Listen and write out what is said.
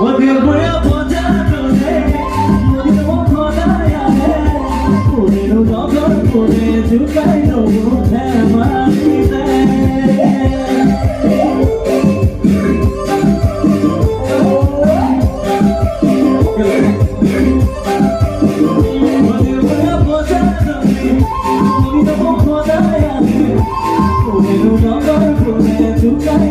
ওদের বয়া বোঝা তোরে মনের মতো দায়া হে পুরের নগর পুরে ঝুকাই নবো হেমালিতে ওদের বয়া বোঝা তোরে মনের মতো দায়া হে পুরের নগর পুরে ঝুকাই